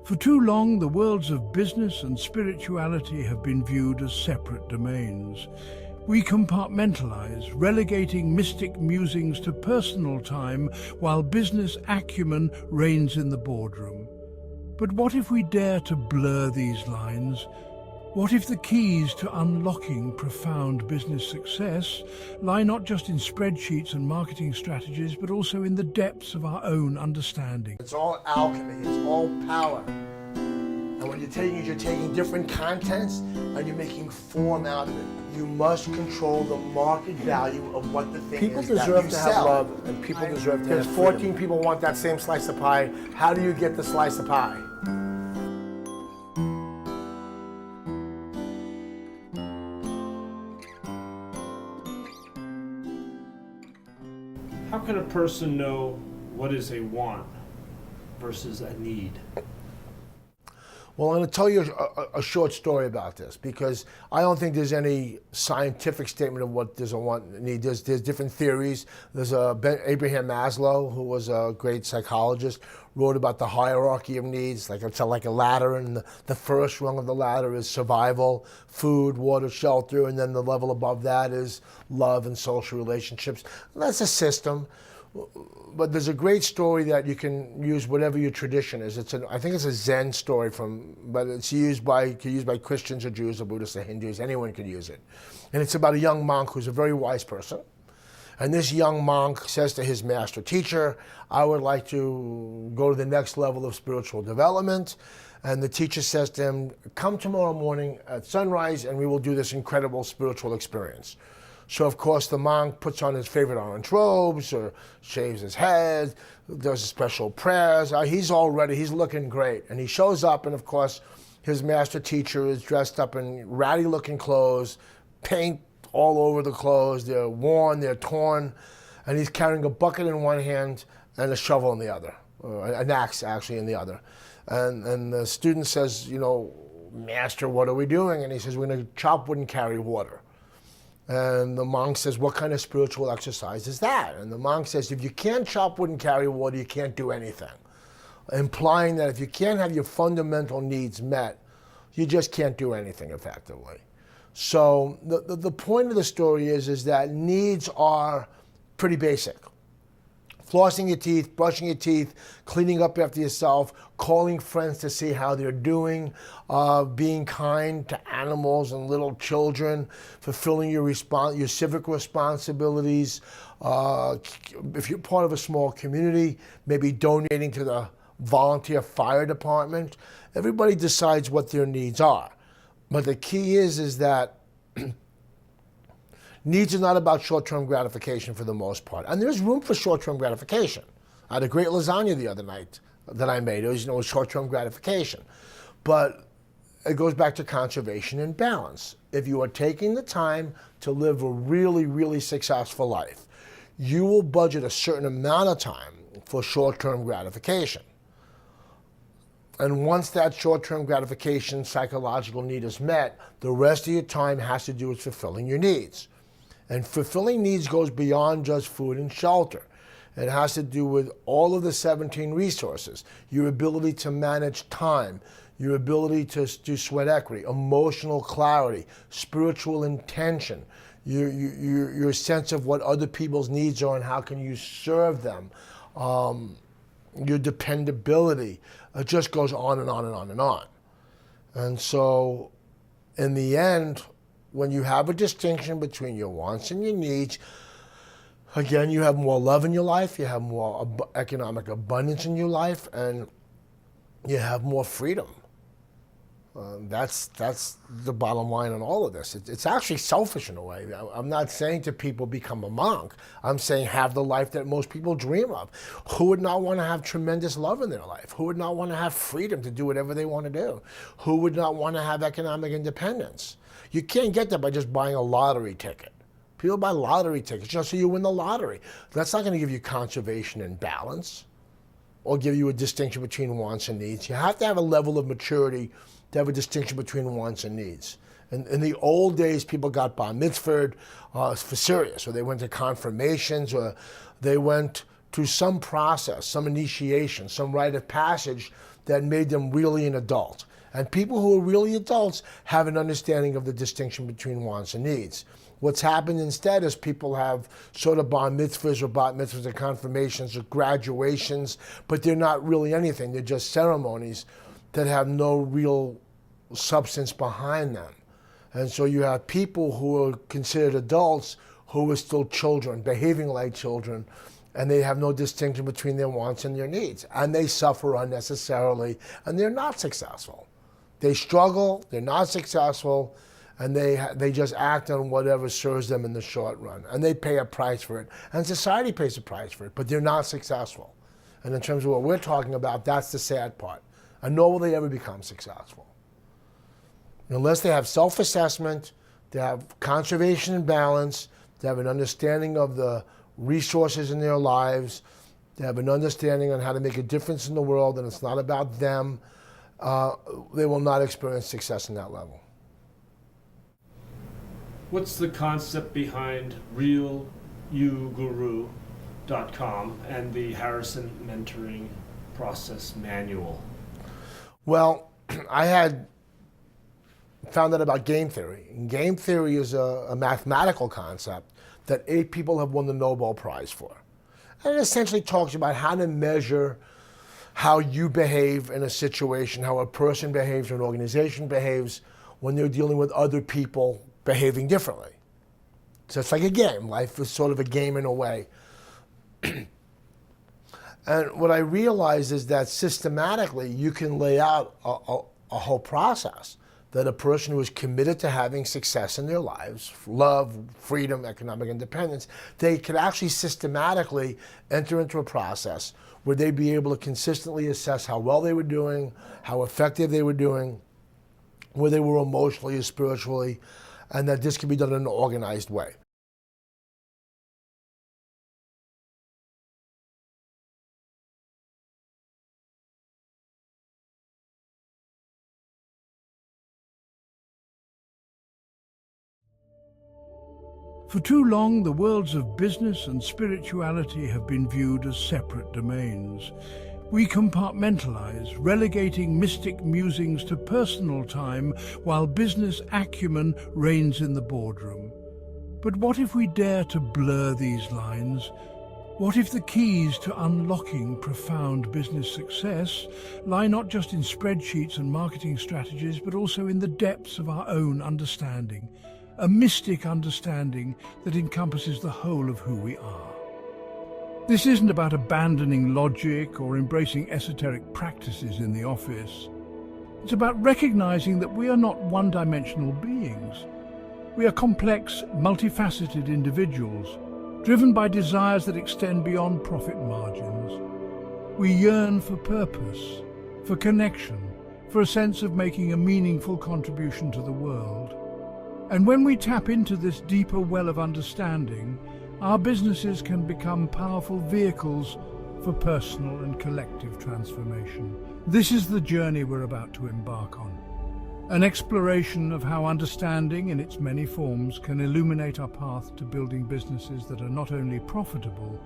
For too long, the worlds of business and spirituality have been viewed as separate domains. We compartmentalize, relegating mystic musings to personal time while business acumen reigns in the boardroom. But what if we dare to blur these lines? What if the keys to unlocking profound business success lie not just in spreadsheets and marketing strategies, but also in the depths of our own understanding? It's all alchemy, it's all power. And what you're taking different contents and you're making form out of it. You must control the market value of what the thing People is that you deserve to have sell. love, and people deserve to Because have 14 freedom. people want that same slice of pie. How do you get the slice of pie? How can a person know what is a want versus a need? Well, I'm going to tell you a short story about this because I don't think there's any scientific statement of what there's a want and need. There's different theories. There's Abraham Maslow, who was a great psychologist, wrote about the hierarchy of needs, like it's like a ladder, and the first rung of the ladder is survival, food, water, shelter, and then the level above that is love and social relationships. And that's a system. But there's a great story that you can use whatever your tradition is. I think it's a Zen story but it's used by Christians or Jews or Buddhists or Hindus. Anyone can use it. And it's about a young monk who's a very wise person. And this young monk says to his master teacher, I would like to go to the next level of spiritual development. And the teacher says to him, come tomorrow morning at sunrise and we will do this incredible spiritual experience. So, of course, the monk puts on his favorite orange robes or shaves his head, does special prayers. He's all ready. He's looking great. And he shows up, and, of course, his master teacher is dressed up in ratty-looking clothes, paint all over the clothes. They're worn, they're torn. And he's carrying a bucket in one hand and a shovel in the other, or an axe, actually, in the other. And the student says, Master, what are we doing? And he says, we're going to chop wood and carry water. And the monk says, what kind of spiritual exercise is that? And the monk says, if you can't chop wood and carry water, you can't do anything. Implying that if you can't have your fundamental needs met, you just can't do anything effectively. So the point of the story is that needs are pretty basic. Flossing your teeth, brushing your teeth, cleaning up after yourself, calling friends to see how they're doing, being kind to animals and little children, fulfilling your civic responsibilities. If you're part of a small community, maybe donating to the volunteer fire department. Everybody decides what their needs are. But the key is that needs are not about short-term gratification for the most part. And there's room for short-term gratification. I had a great lasagna the other night that I made. It was short-term gratification. But it goes back to conservation and balance. If you are taking the time to live a really, really successful life, you will budget a certain amount of time for short-term gratification. And once that short-term gratification psychological need is met, the rest of your time has to do with fulfilling your needs. And fulfilling needs goes beyond just food and shelter. It has to do with all of the 17 resources, your ability to manage time, your ability to do sweat equity, emotional clarity, spiritual intention, your sense of what other people's needs are and how can you serve them, your dependability. It just goes on and on and on and on. And so in the end, when you have a distinction between your wants and your needs, again, you have more love in your life, you have more economic abundance in your life, and you have more freedom. That's the bottom line on all of this. It's actually selfish in a way. I'm not saying to people become a monk. I'm saying have the life that most people dream of. Who would not want to have tremendous love in their life? Who would not want to have freedom to do whatever they want to do? Who would not want to have economic independence? You can't get that by just buying a lottery ticket. People buy lottery tickets just so you win the lottery. That's not going to give you conservation and balance or give you a distinction between wants and needs. You have to have a level of maturity to have a distinction between wants and needs. In the old days, people got bar mitzvahed for serious, or they went to confirmations, or they went through some process, some initiation, some rite of passage that made them really an adult. And people who are really adults have an understanding of the distinction between wants and needs. What's happened instead is people have sort of bar mitzvahs or bat mitzvahs or confirmations or graduations, but they're not really anything. They're just ceremonies that have no real substance behind them. And so you have people who are considered adults who are still children, behaving like children, and they have no distinction between their wants and their needs. And they suffer unnecessarily, and they're not successful. They struggle, they're not successful, and they just act on whatever serves them in the short run. And they pay a price for it, and society pays a price for it, but they're not successful. And in terms of what we're talking about, that's the sad part. And nor will they ever become successful. Unless they have self-assessment, they have conservation and balance, they have an understanding of the resources in their lives, they have an understanding on how to make a difference in the world, and it's not about them, they will not experience success in that level. What's the concept behind RealYouGuru.com and the Harrison Mentoring Process Manual? Well, I had found out about game theory. And game theory is a mathematical concept that 8 people have won the Nobel Prize for. And it essentially talks about how to measure how you behave in a situation, how a person behaves or an organization behaves when they're dealing with other people behaving differently. So it's like a game. Life is sort of a game in a way. And what I realized is that systematically you can lay out a whole process that a person who is committed to having success in their lives, love, freedom, economic independence, they could actually systematically enter into a process where they'd be able to consistently assess how well they were doing, how effective they were doing, where they were emotionally or spiritually, and that this can be done in an organized way. For too long, the worlds of business and spirituality have been viewed as separate domains. We compartmentalize, relegating mystic musings to personal time while business acumen reigns in the boardroom. But what if we dare to blur these lines? What if the keys to unlocking profound business success lie not just in spreadsheets and marketing strategies, but also in the depths of our own understanding? A mystic understanding that encompasses the whole of who we are. This isn't about abandoning logic or embracing esoteric practices in the office. It's about recognizing that we are not one-dimensional beings. We are complex, multifaceted individuals, driven by desires that extend beyond profit margins. We yearn for purpose, for connection, for a sense of making a meaningful contribution to the world. And when we tap into this deeper well of understanding, our businesses can become powerful vehicles for personal and collective transformation. This is the journey we're about to embark on. An exploration of how understanding in its many forms can illuminate our path to building businesses that are not only profitable,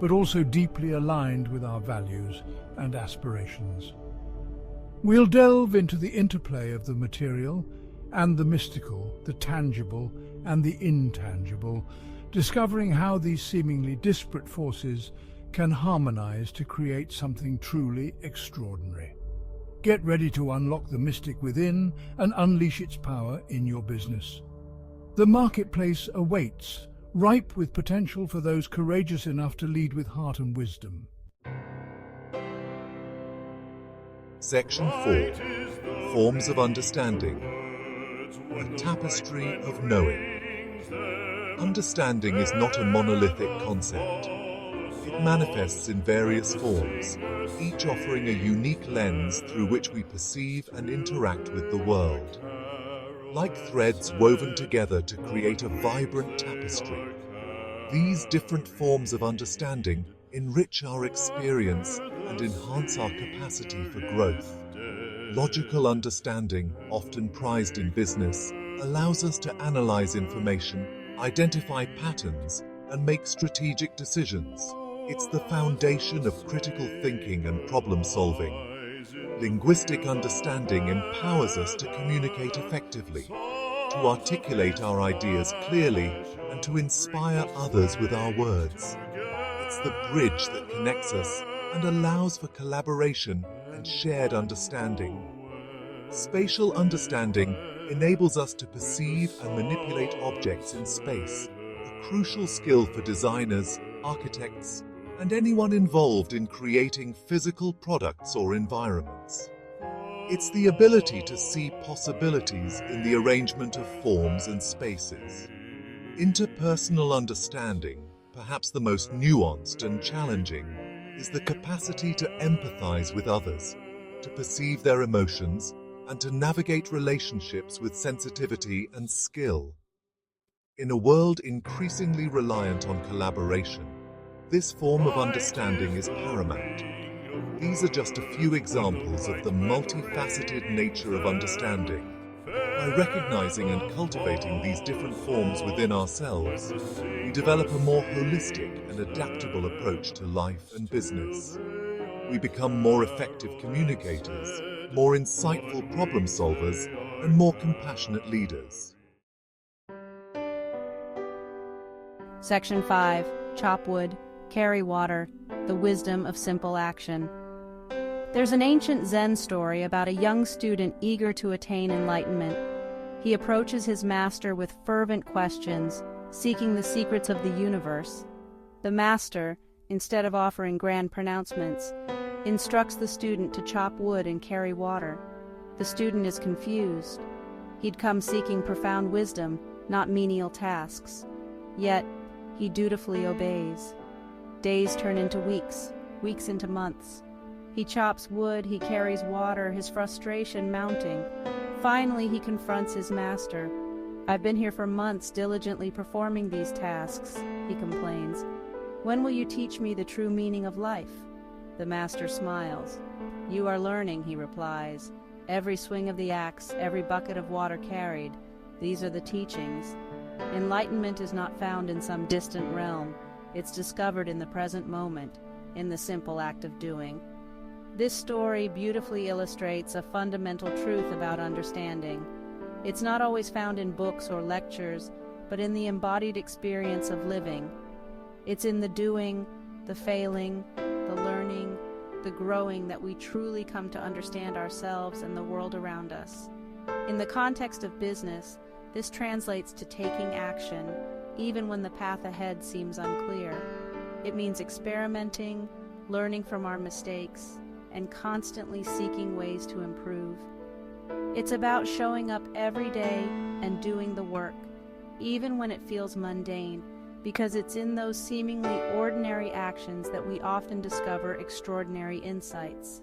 but also deeply aligned with our values and aspirations. We'll delve into the interplay of the material and the mystical, the tangible and the intangible, discovering how these seemingly disparate forces can harmonize to create something truly extraordinary. Get ready to unlock the mystic within and unleash its power in your business. The marketplace awaits, ripe with potential for those courageous enough to lead with heart and wisdom. Section 4. Forms of Understanding. A tapestry of knowing. Understanding is not a monolithic concept. It manifests in various forms, each offering a unique lens through which we perceive and interact with the world. Like threads woven together to create a vibrant tapestry, these different forms of understanding enrich our experience and enhance our capacity for growth. Logical understanding, often prized in business, allows us to analyze information, identify patterns, and make strategic decisions. It's the foundation of critical thinking and problem solving. Linguistic understanding empowers us to communicate effectively, to articulate our ideas clearly, and to inspire others with our words. It's the bridge that connects us and allows for collaboration and shared understanding. Spatial understanding enables us to perceive and manipulate objects in space, a crucial skill for designers, architects, and anyone involved in creating physical products or environments. It's the ability to see possibilities in the arrangement of forms and spaces. Interpersonal understanding, perhaps the most nuanced and challenging, is the capacity to empathize with others, to perceive their emotions, and to navigate relationships with sensitivity and skill. In a world increasingly reliant on collaboration, this form of understanding is paramount. These are just a few examples of the multifaceted nature of understanding. By recognizing and cultivating these different forms within ourselves, we develop a more holistic and adaptable approach to life and business. We become more effective communicators, more insightful problem solvers, and more compassionate leaders. Section 5. Chop wood, carry water, the wisdom of simple action. There's an ancient Zen story about a young student eager to attain enlightenment. He approaches his master with fervent questions, seeking the secrets of the universe. The master, instead of offering grand pronouncements, instructs the student to chop wood and carry water. The student is confused. He'd come seeking profound wisdom, not menial tasks. Yet, he dutifully obeys. Days turn into weeks, weeks into months. He chops wood, he carries water, his frustration mounting. Finally, he confronts his master. "I've been here for months diligently performing these tasks," he complains. "When will you teach me the true meaning of life?" The master smiles. "You are learning," he replies. "Every swing of the axe, every bucket of water carried, these are the teachings. Enlightenment is not found in some distant realm. It's discovered in the present moment, in the simple act of doing." This story beautifully illustrates a fundamental truth about understanding. It's not always found in books or lectures, but in the embodied experience of living. It's in the doing, the failing, the learning, the growing that we truly come to understand ourselves and the world around us. In the context of business, this translates to taking action, even when the path ahead seems unclear. It means experimenting, learning from our mistakes, and constantly seeking ways to improve. It's about showing up every day and doing the work, even when it feels mundane, because it's in those seemingly ordinary actions that we often discover extraordinary insights.